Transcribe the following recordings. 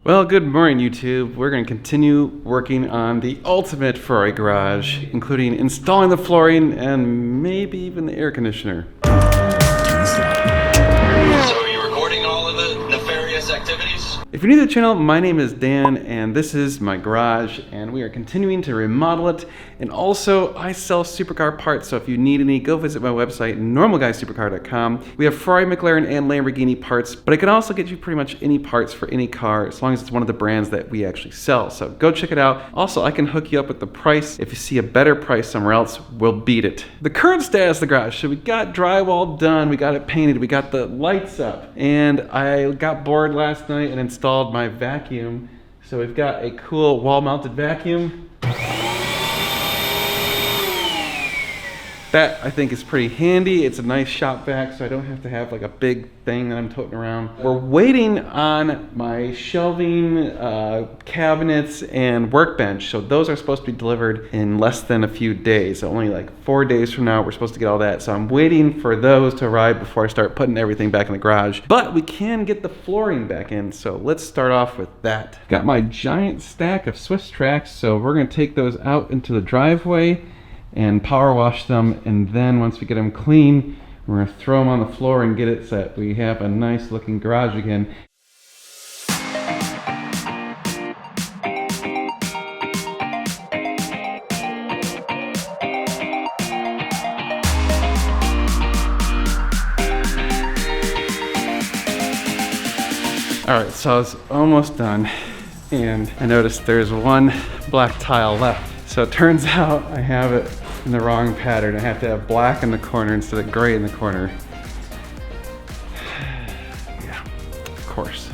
Well, good morning, YouTube. We're going to continue working on the ultimate Ferrari garage, including installing the flooring and maybe even the air conditioner. So are you recording all of the nefarious activities? If you're new to the channel, my name is Dan, and this is my garage, and we are continuing to remodel it. And also, I sell supercar parts, so if you need any, go visit my website, normalguysupercar.com. We have Ferrari, McLaren, and Lamborghini parts, but I can also get you pretty much any parts for any car, as long as it's one of the brands that we actually sell. So go check it out. Also, I can hook you up with the price. If you see a better price somewhere else, we'll beat it. The current status of the garage, so we got drywall done, we got it painted, we got the lights up, and I got bored last night and installed my vacuum. So we've got a cool wall-mounted vacuum. That I think is pretty handy. It's a nice shop vac, so I don't have to have like a big thing that I'm toting around. We're waiting on my shelving, cabinets, and workbench. So those are supposed to be delivered in less than a few days. So only like 4 days from now, we're supposed to get all that. So I'm waiting for those to arrive before I start putting everything back in the garage. But we can get the flooring back in, so let's start off with that. Got my giant stack of Swiss tracks, so we're gonna take those out into the driveway and power wash them, and then once we get them clean, we're gonna throw them on the floor and get it set. We have a nice looking garage again. All right, so I was almost done, and I noticed there's one black tile left. So it turns out I have it in the wrong pattern. I have to have black in the corner instead of gray in the corner. Yeah, of course.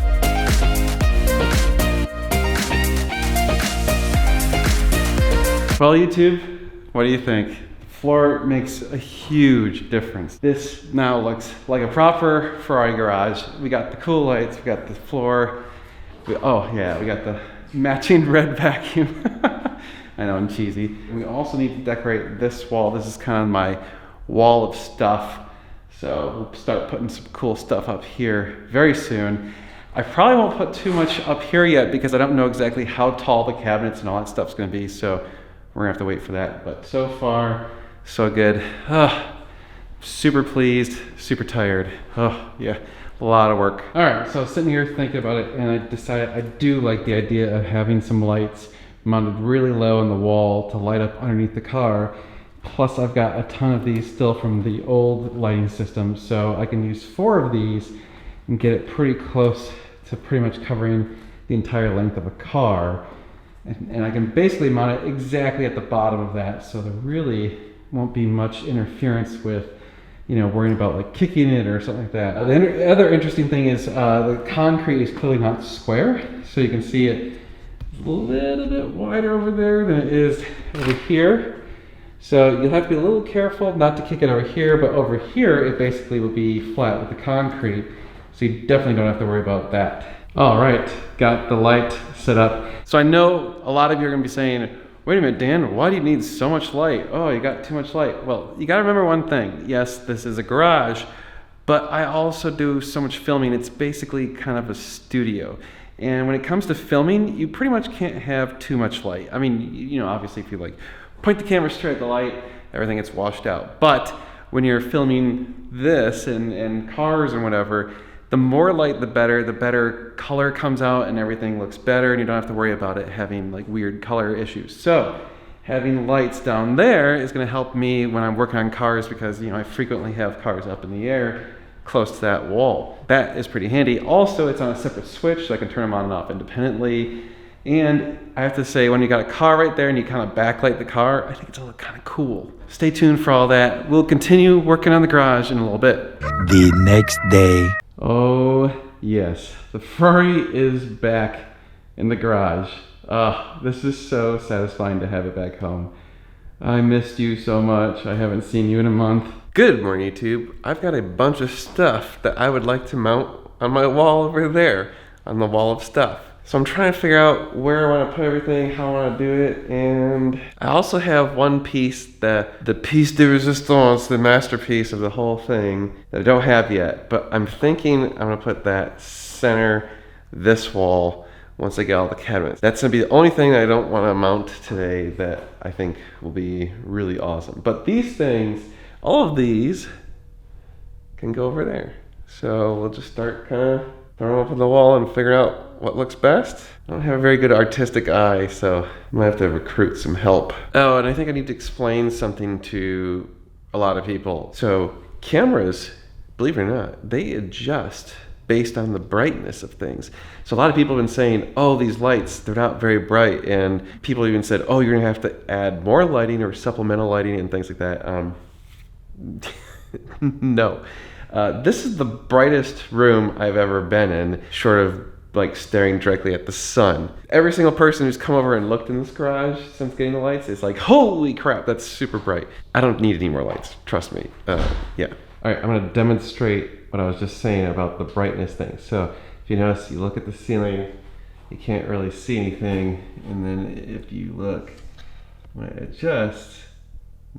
Well, YouTube, what do you think? The floor makes a huge difference. This now looks like a proper Ferrari garage. We got the cool lights, we got the floor. We got the matching red vacuum. I know, I'm cheesy. We also need to decorate this wall. This is kind of my wall of stuff. So we'll start putting some cool stuff up here very soon. I probably won't put too much up here yet because I don't know exactly how tall the cabinets and all that stuff's gonna be. So we're gonna have to wait for that. But so far, so good. Super pleased, super tired. Oh yeah, a lot of work. All right, so I was sitting here thinking about it, and I decided I do like the idea of having some lights mounted really low on the wall to light up underneath the car. Plus I've got a ton of these still from the old lighting system, so I can use 4 of these and get it pretty close to pretty much covering the entire length of a car. And I can basically mount it exactly at the bottom of that, so there really won't be much interference with, you know, worrying about like kicking it or something like that. The other interesting thing is the concrete is clearly not square, so you can see it a little bit wider over there than it is over here. So you'll have to be a little careful not to kick it over here, but over here it basically will be flat with the concrete. So you definitely don't have to worry about that. All right, got the light set up. So I know a lot of you are gonna be saying, wait a minute, Dan, why do you need so much light? Oh, you got too much light. Well, you gotta remember one thing. Yes, this is a garage, but I also do so much filming. It's basically kind of a studio. And when it comes to filming, you pretty much can't have too much light. I mean, you know, obviously if you like point the camera straight at the light, everything gets washed out. But when you're filming this and cars and whatever, the more light, the better color comes out and everything looks better, and you don't have to worry about it having like weird color issues. So having lights down there is gonna help me when I'm working on cars, because, you know, I frequently have cars up in the air close to that wall. That is pretty handy. Also, it's on a separate switch, so I can turn them on and off independently. And I have to say, when you got a car right there and you kind of backlight the car, I think it's all kind of cool. Stay tuned for all that. We'll continue working on the garage in a little bit. The next day. Oh yes, the Ferrari is back in the garage. This is so satisfying to have it back home. I missed you so much. I haven't seen you in a month. Good morning, YouTube. I've got a bunch of stuff that I would like to mount on my wall over there, on the wall of stuff. So I'm trying to figure out where I want to put everything, how I want to do it, and I also have one piece, the piece de resistance, the masterpiece of the whole thing, that I don't have yet. But I'm thinking I'm going to put that center this wall once I get all the cabinets. That's gonna be the only thing I don't want to mount today that I think will be really awesome. But these things, all of these can go over there. So we'll just start kind of throwing them up on the wall and figure out what looks best. I don't have a very good artistic eye, so I might have to recruit some help. Oh, and I think I need to explain something to a lot of people. So cameras, believe it or not, they adjust based on the brightness of things. So a lot of people have been saying, oh, these lights, they're not very bright. And people even said, oh, you're gonna have to add more lighting or supplemental lighting and things like that. No. This is the brightest room I've ever been in, short of like staring directly at the sun. Every single person who's come over and looked in this garage since getting the lights is like, holy crap, that's super bright. I don't need any more lights, trust me. Yeah. All right, I'm gonna demonstrate what I was just saying about the brightness thing. So if you notice, you look at the ceiling, you can't really see anything. And then if you look, when I adjust,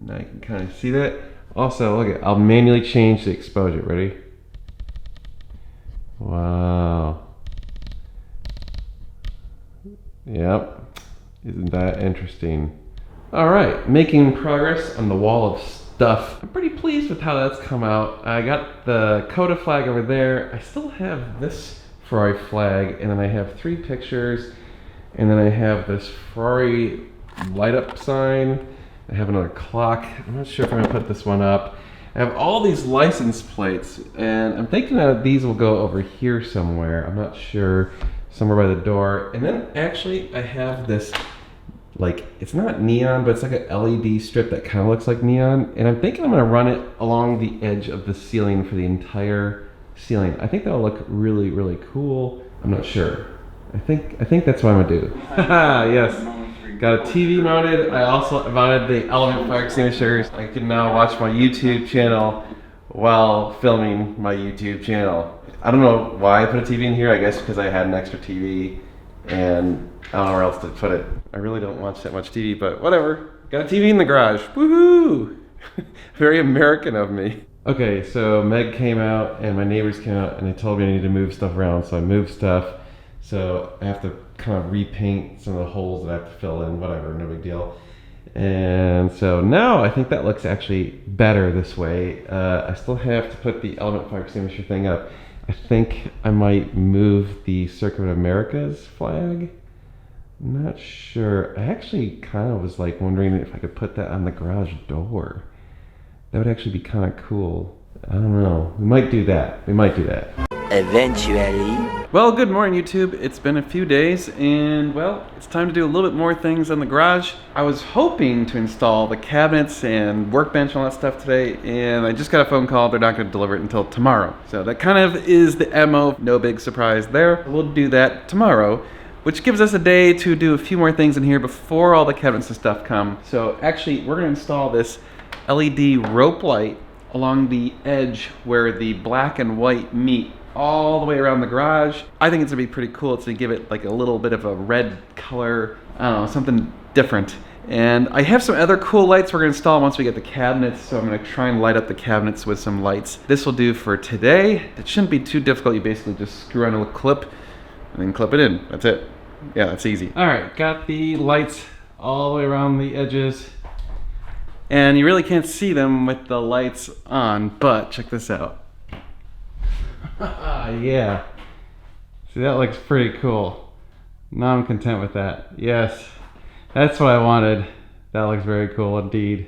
now you can kind of see that. Also, look at, I'll manually change the exposure. Ready? Wow. Yep. Isn't that interesting? All right, making progress on the wall of stuff. I'm pretty pleased with how that's come out. I got the Coda flag over there. I still have this Ferrari flag, and then I have 3 pictures, and then I have this Ferrari light up sign. I have another clock. I'm not sure if I'm gonna put this one up. I have all these license plates, and I'm thinking that these will go over here somewhere. I'm not sure, somewhere by the door. And then actually I have this, like, it's not neon, but it's like an LED strip that kind of looks like neon. And I'm thinking I'm gonna run it along the edge of the ceiling for the entire ceiling. I think that'll look really, really cool. I'm not sure. I think that's what I'm gonna do. Haha, yes. Got a TV mounted. I also mounted the element fire extinguishers. I can now watch my YouTube channel while filming my YouTube channel. I don't know why I put a TV in here. I guess because I had an extra TV and I don't know where else to put it. I really don't watch that much TV, but whatever. Got a TV in the garage. Woohoo! Very American of me. Okay, so Meg came out and my neighbors came out and they told me I need to move stuff around, so I moved stuff. So I have to kind of repaint some of the holes that I have to fill in, whatever, no big deal. And so now I think that looks actually better this way. I still have to put the element fire extinguisher thing up. I think I might move the Circuit of America's flag. I'm not sure. I actually kind of was like wondering if I could put that on the garage door. That would actually be kind of cool. I don't know. We might do that. We might do that. Eventually. Well, good morning, YouTube. It's been a few days, and well, it's time to do a little bit more things on the garage. I was hoping to install the cabinets and workbench and all that stuff today, and I just got a phone call. They're not going to deliver it until tomorrow. So that kind of is the MO. No big surprise there. We'll do that tomorrow, which gives us a day to do a few more things in here before all the cabinets and stuff come. So actually, we're going to install this LED rope light along the edge where the black and white meet, all the way around the garage. I think it's gonna be pretty cool. It's gonna give it like a little bit of a red color, I don't know, something different. And I have some other cool lights we're gonna install once we get the cabinets, so I'm gonna try and light up the cabinets with some lights. This will do for today. It shouldn't be too difficult. You basically just screw on a clip and then clip it in. That's it. Yeah, that's easy. All right, got the lights all the way around the edges. And you really can't see them with the lights on, but check this out. Yeah. See, that looks pretty cool. Now I'm content with that. Yes, that's what I wanted. That looks very cool indeed.